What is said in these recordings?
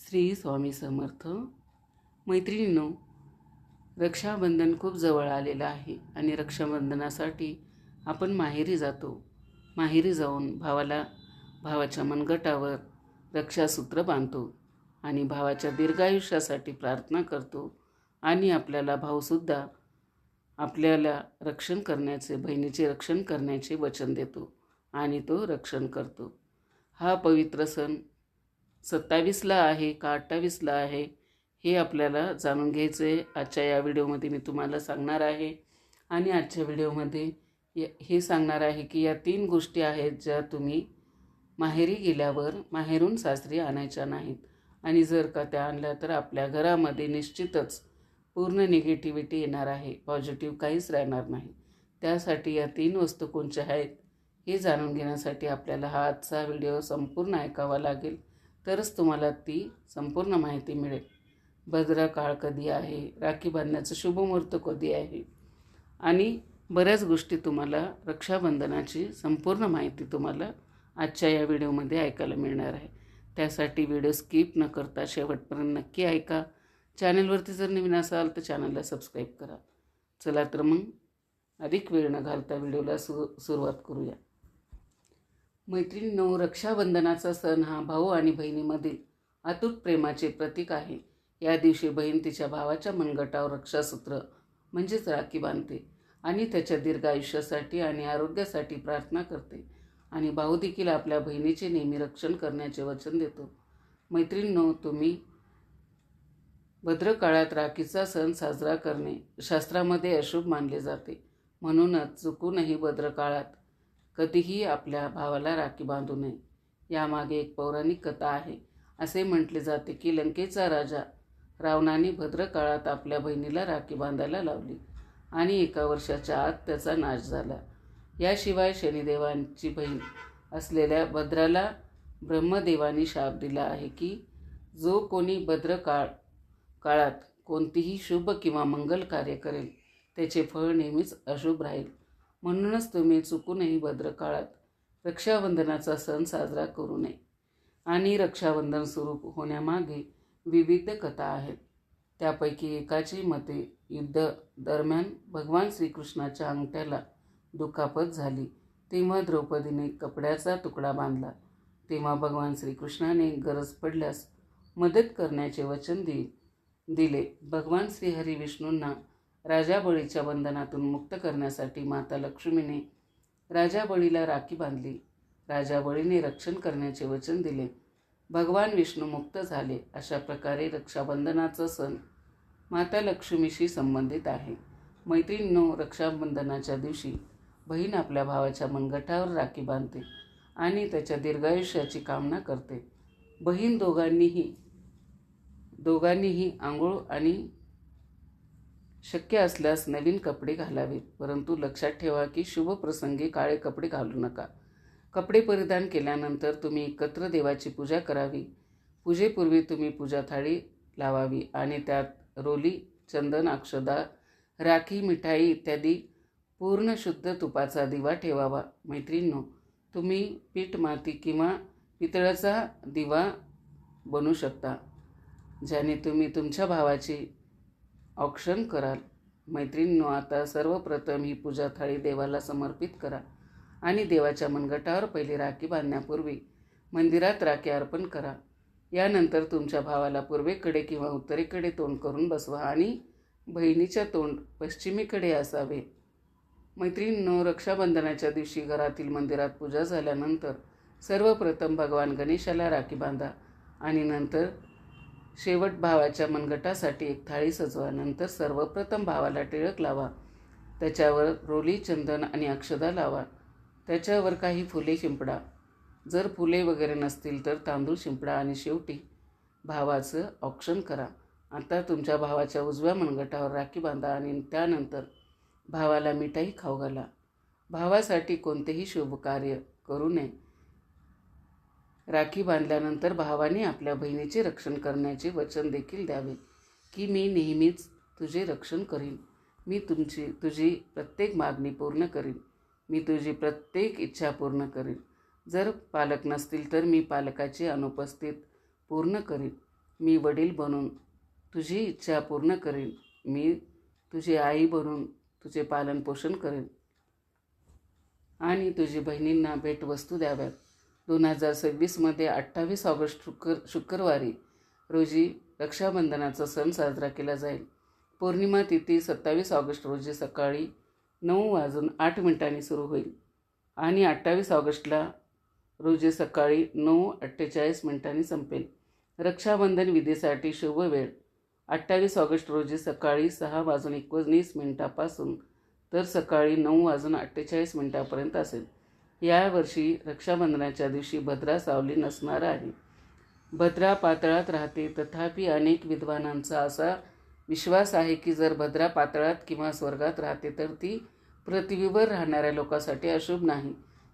श्री स्वामी समर्थ. मैत्रिणींनो, रक्षाबंधन खूप जवळ आलेलं आहे आणि रक्षाबंधनासाठी आपण माहेरी जातो. माहेरी जाऊन भावाच्या मनगटावर रक्षासूत्र बांधतो आणि भावाच्या दीर्घायुष्यासाठी प्रार्थना करतो आणि आपल्याला भाऊसुद्धा आपल्याला बहिणीचे रक्षण करण्याचे वचन देतो आणि तो रक्षण करतो. हा पवित्र सण 27ला आहे का 28ला आहे हे आपल्याला जाणून घ्यायचं आहे. आजच्या या व्हिडिओमध्ये मी तुम्हाला सांगणार आहे आणि आजच्या व्हिडिओमध्ये हे सांगणार आहे की या 3 गोष्टी आहेत ज्या तुम्ही माहेरी गेल्यावर माहेरून सासरी आणायच्या नाहीत आणि जर का त्या आणल्या तर आपल्या घरामध्ये निश्चितच पूर्ण निगेटिव्हिटी येणार आहे, पॉझिटिव्ह काहीच राहणार नाही. त्यासाठी या 3 वस्तू कोणत्या आहेत हे जाणून घेण्यासाठी आपल्याला हा आजचा व्हिडिओ संपूर्ण ऐकावा लागेल, तरच तुम्हाला ती संपूर्ण माहिती मिळेल. भद्रकाळ कधी आहे, राखी बांधण्याचं शुभमुहूर्त कधी आहे आणि बऱ्याच गोष्टी तुम्हाला रक्षाबंधनाची संपूर्ण माहिती तुम्हाला आजच्या या व्हिडिओमध्ये ऐकायला मिळणार आहे. त्यासाठी व्हिडिओ स्किप न करता शेवटपर्यंत नक्की ऐका. चॅनलवरती जर नवीन असाल तर चॅनलला सबस्क्राईब करा. चला तर मग अधिक वेळ न घालता व्हिडिओला सुरुवात करूया. मैत्रिणींनो, रक्षाबंधनाचा सण हा भाऊ आणि बहिणीमधील अतूट प्रेमाचे प्रतीक आहे. या दिवशी बहीण तिच्या भावाच्या मनगटावर रक्षासूत्र म्हणजेच राखी बांधते आणि त्याच्या दीर्घ आयुष्यासाठी आणि आरोग्यासाठी प्रार्थना करते आणि भाऊ देखील आपल्या बहिणीचे नेहमी रक्षण करण्याचे वचन देतो. मैत्रिणींनो, तुम्ही भद्रकाळात राखीचा सण साजरा करणे शास्त्रामध्ये अशुभ मानले जाते. म्हणूनच चुकूनही भद्रकाळात कधीही आपल्या भावाला राखी बांधू नये. यामागे एक पौराणिक कथा आहे. असे म्हटले जाते की लंकेचा राजा रावणाने भद्रकाळात आपल्या बहिणीला राखी बांधायला लावली आणि 1 वर्षाच्या आत त्याचा नाश झाला. याशिवाय शनिदेवांची बहीण असलेल्या भद्राला ब्रह्मदेवानी शाप दिला आहे की जो कोणी काळात कोणतीही शुभ किंवा मंगल कार्य करेल त्याचे फळ नेहमीच अशुभ राहील. म्हणूनच तुम्ही चुकूनही भद्रकाळात रक्षाबंधनाचा सण साजरा करू नये. आणि रक्षाबंधन सुरू होण्यामागे विविध कथा आहेत. त्यापैकी एकाची मते युद्ध दरम्यान भगवान श्रीकृष्णाच्या अंगठ्याला दुखापत झाली तेव्हा द्रौपदीने कपड्याचा तुकडा बांधला. तेव्हा भगवान श्रीकृष्णाने गरज पडल्यास मदत करण्याचे वचन दिले. भगवान श्रीहरी विष्णूंना राजा बळीच्या बंधनातून मुक्त करण्यासाठी माता लक्ष्मीने राजा बळीला राखी बांधली. राजा बळीने रक्षण करण्याचे वचन दिले. भगवान विष्णू मुक्त झाले. अशा प्रकारे रक्षाबंधनाचा सण माता लक्ष्मीशी संबंधित आहे. मैत्रिणींनो, रक्षाबंधनाच्या दिवशी बहीण आपल्या भावाच्या मनगटावर राखी बांधते आणि त्याच्या दीर्घायुष्याची कामना करते. बहीण दोघांनीही आंघोळ आणि शक्य असल्यास नवीन कपडे घालावेत. परंतु लक्षात ठेवा की शुभ प्रसंगी काळे कपडे घालू नका. कपडे परिधान केल्यानंतर तुम्ही एकत्र देवाची पूजा करावी. पूजेपूर्वी तुम्ही पूजा थाळी लावावी आणि त्यात रोली, चंदन, अक्षदा, राखी, मिठाई इत्यादी पूर्ण शुद्ध तुपाचा दिवा ठेवावा. मैत्रिणींनो, तुम्ही पीठ, माती किंवा पितळाचा दिवा बनवू शकता ज्याने तुम्ही तुमच्या भावाची औक्षण कराल. मैत्रिणींनो, आता सर्वप्रथम ही पूजा थाळी देवाला समर्पित करा आणि देवाच्या मनगटावर पहिली राखी बांधण्यापूर्वी मंदिरात राखी अर्पण करा. यानंतर तुमच्या भावाला पूर्वेकडे किंवा उत्तरेकडे तोंड करून बसवा आणि बहिणीच्या तोंड पश्चिमेकडे असावे. मैत्रिणींनो, रक्षाबंधनाच्या दिवशी घरातील मंदिरात पूजा झाल्यानंतर सर्वप्रथम भगवान गणेशाला राखी बांधा आणि नंतर शेवट भावाच्या मनगटासाठी एक थाळी सजवा. नंतर सर्वप्रथम भावाला टिळक लावा. त्याच्यावर रोली, चंदन आणि अक्षदा लावा. त्याच्यावर काही फुले शिंपडा. जर फुले वगैरे नसतील तर तांदूळ शिंपडा आणि शेवटी भावाचं औक्षण करा. आता तुमच्या भावाच्या उजव्या मनगटावर राखी बांधा आणि त्यानंतर भावाला मिठाई खाऊ घाला. भावासाठी कोणतेही शुभ कार्य करू नये. राखी बांधल्यानंतर भावाने आपल्या बहिणीचे रक्षण करण्याचे वचन देखील द्यावे की मी नेहमीच तुझे रक्षण करीन. मी तुझी प्रत्येक मागणी पूर्ण करीन. मी तुझी प्रत्येक इच्छा पूर्ण करीन. जर पालक नसतील तर मी पालकाची अनुपस्थित पूर्ण करीन. मी वडील बनून तुझी इच्छा पूर्ण करेन. मी तुझी आई बनून तुझे पालनपोषण करेन आणि तुझी बहिणींना भेटवस्तू द्याव्यात. 2026मध्ये 28 ऑगस्ट शुक्रवारी रोजी रक्षाबंधनाचा सण साजरा केला जाईल. पौर्णिमा तिथी 27 ऑगस्ट रोजी सकाळी 9:08 सुरू होईल आणि 28 ऑगस्टला रोजी सकाळी 9:48 संपेल. रक्षाबंधन विधीसाठी शुभ वेळ 28 ऑगस्ट रोजी सकाळी 6:19 पासून तर सकाळी 9:48 असेल. यावर्षी रक्षाबंधनाच्या दिवशी भद्रा सावली नसणार आहे. भद्रा पाताळात राहते, तथापि अनेक विद्वानांचा असा विश्वास आहे की जर भद्रा पाताळात किंवा स्वर्गात राहते तर ती पृथ्वीवर राहणाऱ्या लोकांसाठी अशुभ नाही,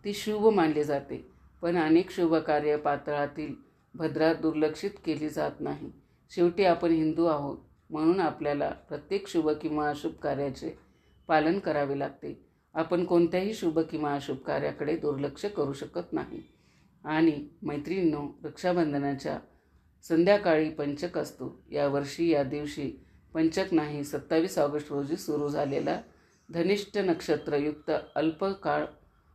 ती शुभ मानली जाते. पण अनेक शुभ कार्य पाताळातील भद्रा दुर्लक्षित केली जात नाही. शेवटी आपण हिंदू आहोत म्हणून आपल्याला प्रत्येक शुभ किंवा अशुभ कार्याचे पालन करावे लागते. आपण कोणत्याही शुभ किंवा अशुभ कार्याकडे दुर्लक्ष करू शकत नाही. आणि मैत्रिणींनो, रक्षाबंधनाच्या संध्याकाळी पंचक असतो. यावर्षी या दिवशी पंचक नाही. 27 ऑगस्ट रोजी सुरू झालेला धनिष्ठ नक्षत्रयुक्त अल्प काळ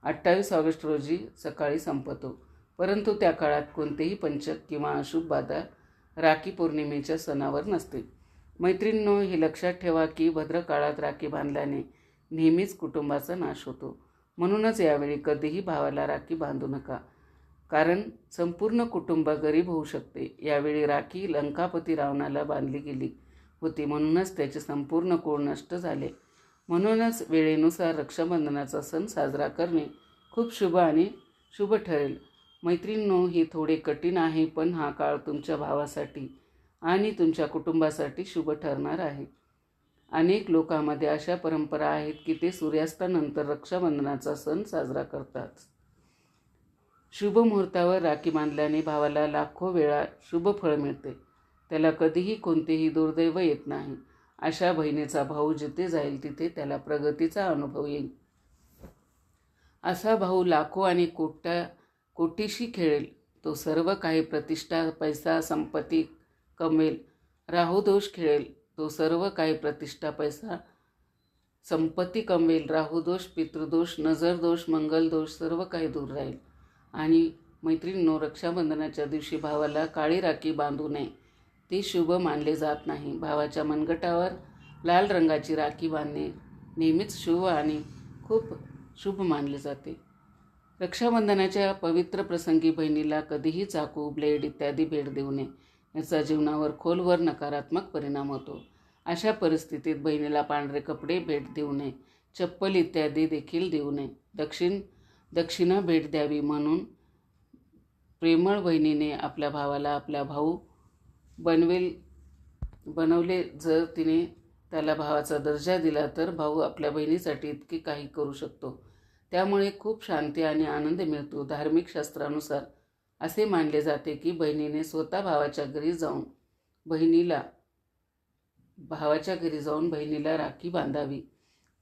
28 ऑगस्ट रोजी सकाळी संपतो. परंतु त्या काळात कोणतेही पंचक किंवा अशुभ बाधा राखी पौर्णिमेच्या सणावर नसते. मैत्रिणींनो, हे लक्षात ठेवा की भद्र काळात राखी बांधल्याने नेहमीच कुटुंबाचा नाश होतो. म्हणूनच यावेळी कधीही भावाला राखी बांधू नका, कारण संपूर्ण कुटुंब गरीब होऊ शकते. यावेळी राखी लंकापती रावणाला बांधली गेली होती, म्हणूनच त्याचे संपूर्ण कुळ नष्ट झाले. म्हणूनच वेळेनुसार रक्षाबंधनाचा सण साजरा करणे खूप शुभ आणि शुभ ठरेल. मैत्रिणींनो, हे थोडे कठीण आहे, पण हा काळ तुमच्या भावासाठी आणि तुमच्या कुटुंबासाठी शुभ ठरणार आहे. अनेक लोकांमध्ये अशा परंपरा आहेत की ते सूर्यास्तानंतर रक्षाबंधनाचा सण साजरा करतात. शुभ मुहूर्तावर राखी बांधल्याने भावाला लाखो वेळा शुभ फळ मिळते. त्याला कधीही कोणतेही दुर्दैव येत नाही. अशा बहिणीचा भाऊ जिथे जाईल तिथे त्याला प्रगतीचा अनुभव येईल. असा भाऊ लाखो आणि कोटीशी खेळेल. तो सर्व काही प्रतिष्ठा, पैसा, संपत्ती कमवेल. राहुदोष खेळेल. तो सर्व काही प्रतिष्ठा, पैसा, संपत्ती कमवेल. राहुदोष, पितृदोष, नजरदोष, मंगलदोष सर्व काही दूर राहील. आणि मैत्रिणींनो, रक्षाबंधनाच्या दिवशी भावाला काळी राखी बांधू नये. ते शुभ मानले जात नाही. भावाच्या मनगटावर लाल रंगाची राखी बांधणे नेहमीच शुभ आणि खूप शुभ मानले जाते. रक्षाबंधनाच्या पवित्र प्रसंगी बहिणीला कधीही चाकू, ब्लेड इत्यादी भेट देऊ नये. याचा जीवनावर खोलवर नकारात्मक परिणाम होतो. अशा परिस्थितीत बहिणीला पांढरे कपडे भेट देऊ नये. चप्पल इत्यादी देखील देऊ नये. दक्षिणा भेट द्यावी. म्हणून प्रेमळ बहिणीने आपल्या भावाला आपला भाऊ बनवले. जर तिने त्याला भावाचा दर्जा दिला तर भाऊ आपल्या बहिणीसाठी इतके काही करू शकतो. त्यामुळे खूप शांती आणि आनंद मिळतो. धार्मिक शास्त्रानुसार असे मानले जाते की बहिणीने स्वतः भावाच्या घरी जाऊन बहिणीला राखी बांधावी.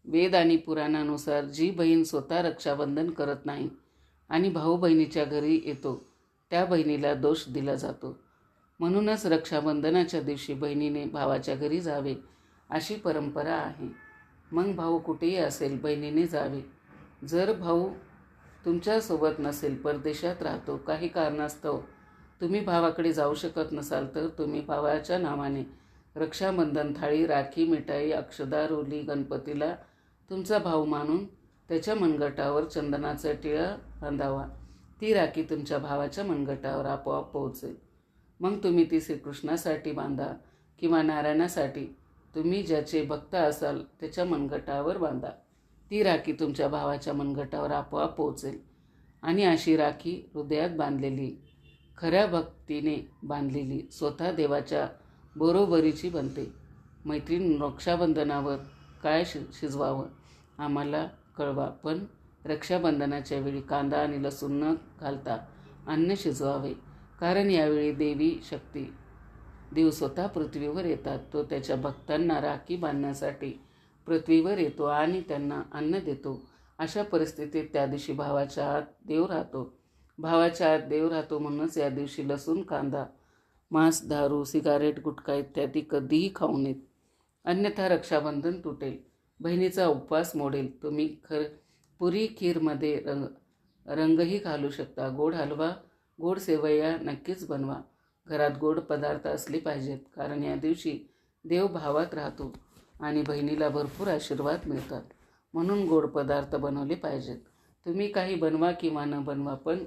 वेद आणि पुराणानुसार जी बहीण स्वतः रक्षाबंधन करत नाही आणि भाऊ बहिणीच्या घरी येतो त्या बहिणीला दोष दिला जातो. म्हणूनच रक्षाबंधनाच्या दिवशी बहिणीने भावाच्या घरी जावे अशी परंपरा आहे. मग भाऊ कुठेही असेल, बहिणीने जावे. जर भाऊ तुमच्यासोबत नसेल, परदेशात राहतो, काही कारणास्तव तुम्ही भावाकडे जाऊ शकत नसाल तर तुम्ही भावाच्या नावाने रक्षाबंधन थाळी, राखी, मिठाई, अक्षदा, रोली, गणपतीला तुमचा भाऊ मानून त्याच्या मनगटावर चंदनाचा टिळा बांधावा. ती राखी तुमच्या भावाच्या मनगटावर आपोआप पोहोचेल. मग तुम्ही ती श्रीकृष्णासाठी बांधा किंवा नारायणासाठी, तुम्ही ज्याचे भक्त असाल त्याच्या मनगटावर बांधा. ती राखी तुमच्या भावाच्या मनगटावर आपोआप पोहोचेल. आणि अशी राखी हृदयात बांधलेली, खऱ्या भक्तीने बांधलेली, स्वतः देवाच्या बरोबरीची बनते. मैत्रीण, रक्षाबंधनावर काय शिजवावं आम्हाला कळवा, पण रक्षाबंधनाच्या वेळी कांदा आणि लसूण न घालता अन्न शिजवावे. कारण यावेळी देवी शक्ती, देव स्वतः पृथ्वीवर येतात. तो त्याच्या भक्तांना राखी बांधण्यासाठी पृथ्वीवर येतो आणि त्यांना अन्न देतो. अशा परिस्थितीत त्या दिवशी भावाच्या आत देव राहतो. म्हणूनच या दिवशी लसूण, कांदा मांस, दारू, सिगारेट, गुटखा इत्यादी कधीही खाऊ नयेत, अन्यथा रक्षाबंधन तुटेल. बहिणीचा उपवास मोडेल. तुम्ही पुरी खीरमध्ये रंगही घालू शकता. गोड हलवा, गोड सेवया नक्कीच बनवा. घरात गोड पदार्थ असले पाहिजेत, कारण या दिवशी देव भावात राहतो आणि बहिणीला भरपूर आशीर्वाद मिळतात. म्हणून गोड पदार्थ बनवले पाहिजेत. तुम्ही काही बनवा किंवा न बनवा, पण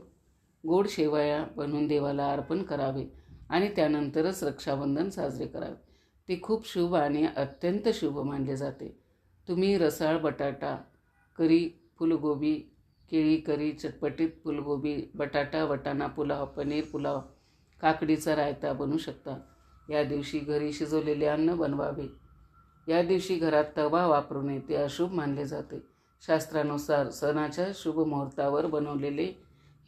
गोड शेवया बनवून देवाला अर्पण करावे आणि त्यानंतरच रक्षाबंधन साजरे करावे. ते खूप शुभ आणि अत्यंत शुभ मानले जाते. तुम्ही रसाळ बटाटा करी, फुलगोबी, केळी करी, चटपटीत फुलगोबी, बटाटा वटाणा पुलाव, पनीर पुलाव, काकडीचा रायता बनवू शकता. या दिवशी घरी शिजवलेले अन्न बनवावे. या दिवशी घरात तवा वापरू नये, ते अशुभ मानले जाते. शास्त्रानुसार सणाच्या शुभ मुहूर्तावर बनवलेले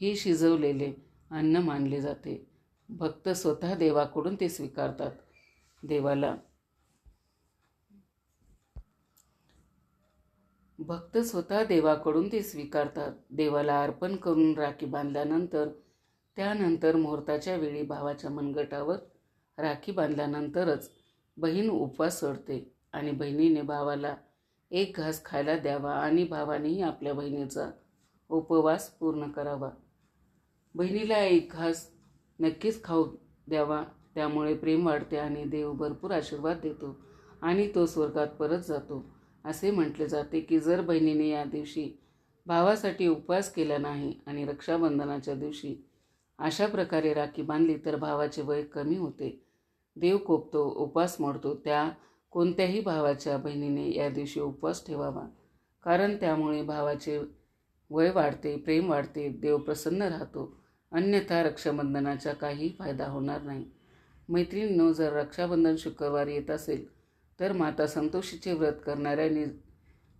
ही शिजवलेले अन्न मानले जाते. भक्त स्वतः देवाकडून ते स्वीकारतात. देवाला अर्पण करून राखी बांधल्यानंतर त्यानंतर मुहूर्ताच्या वेळी भावाच्या मनगटावर राखी बांधल्यानंतरच बहीण उपवास सोडते आणि बहिणीने भावाला एक घास खायला द्यावा आणि भावानेही आपल्या बहिणीचा उपवास पूर्ण करावा. बहिणीला एक घास नक्कीच खाऊ द्यावा. त्यामुळे प्रेम वाढते आणि देव भरपूर आशीर्वाद देतो आणि तो स्वर्गात परत जातो. असे म्हटले जाते की जर बहिणीने या दिवशी भावासाठी उपवास केला नाही आणि रक्षाबंधनाच्या दिवशी अशा प्रकारे राखी बांधली तर भावाचे वय कमी होते, देव कोपतो, उपवास मोडतो. त्या कोणत्याही भावाच्या बहिणीने या दिवशी उपवास ठेवावा, कारण त्यामुळे भावाचे वय वाढते, प्रेम वाढते, देव प्रसन्न राहतो. अन्यथा रक्षाबंधनाचा काही फायदा होणार नाही. मैत्रिणींनो, जर रक्षाबंधन शुक्रवार येत असेल तर माता संतोषीचे व्रत करणाऱ्यांनी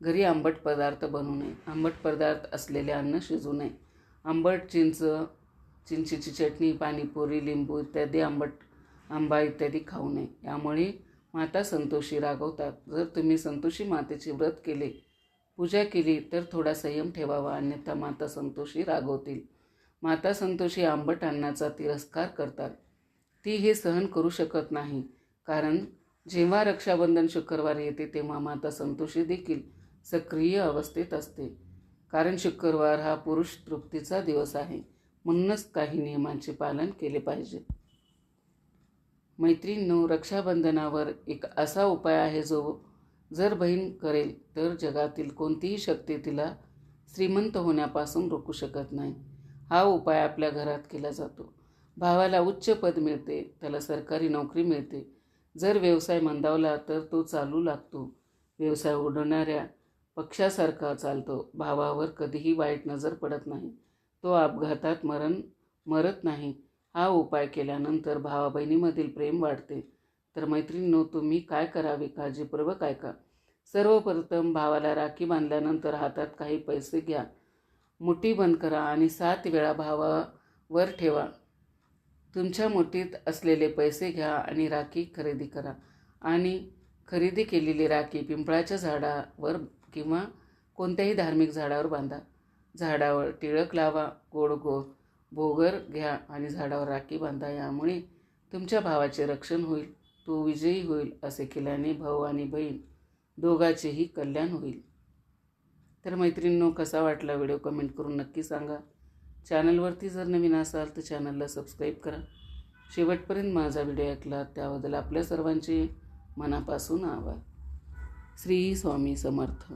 घरी आंबट पदार्थ बनवू नये. आंबट पदार्थ असलेले अन्न शिजवू नये. आंबट चिंचेची चटणी, पाणीपुरी, लिंबू इत्यादी, आंबा इत्यादी खाऊ नये. यामुळे माता संतोषी रागवतात. जर तुम्ही संतोषी मातेचे व्रत केले, पूजा केली तर थोडा संयम ठेवावा, अन्यथा माता संतोषी रागवतील. माता संतोषी आंबट अन्नाचा तिरस्कार करतात. ती हे सहन करू शकत नाही, कारण जेव्हा रक्षाबंधन शुक्रवार येते तेव्हा माता संतोषी देखील सक्रिय अवस्थेत असते. कारण शुक्रवार हा पुरुष तृप्तीचा दिवस आहे. म्हणूनच काही नियमांचे पालन केले पाहिजे. मैत्रिणींनो, रक्षाबंधनावर एक असा उपाय आहे जो जर बहीण करेल तर जगातील कोणतीही शक्ती तिला श्रीमंत होण्यापासून रोखू शकत नाही. हा उपाय आपल्या घरात केला जातो. भावाला उच्च पद मिळते, त्याला सरकारी नोकरी मिळते. जर व्यवसाय मंदावला तर तो चालू लागतो. व्यवसाय उडवणाऱ्या पक्षासारखा चालतो. भावावर कधीही वाईट नजर पडत नाही. तो अपघातात मरत नाही. हा उपाय केल्यानंतर भावा बहिणीमधील प्रेम वाढते. तर मैत्रिणींनो, तुम्ही काय करावे काळजीपूर्वक ऐका. सर्वप्रथम भावाला राखी बांधल्यानंतर हातात काही पैसे घ्या, मुठी बंद करा आणि 7 वेळा भावावर ठेवा. तुमच्या मुठीत असलेले पैसे घ्या आणि राखी खरेदी करा आणि खरेदी केलेली राखी पिंपळाच्या झाडावर किंवा कोणत्याही धार्मिक झाडावर बांधा. झाडावर टिळक लावा, गोड भोगर घ्या आणि झाडावर राखी बांधा. यामुळे तुमच्या भावाचे रक्षण होईल, तो विजयी होईल. असे केल्याने भाऊ आणि बहीण दोघांचेही कल्याण होईल. तर मैत्रिणींनो, कसा वाटला व्हिडिओ कमेंट करून नक्की सांगा. चॅनलवरती जर नवीन असाल तर चॅनलला सबस्क्राईब करा. शेवटपर्यंत माझा व्हिडिओ ऐकला त्याबद्दल आपल्या सर्वांचे मनापासून आभार. श्री स्वामी समर्थ.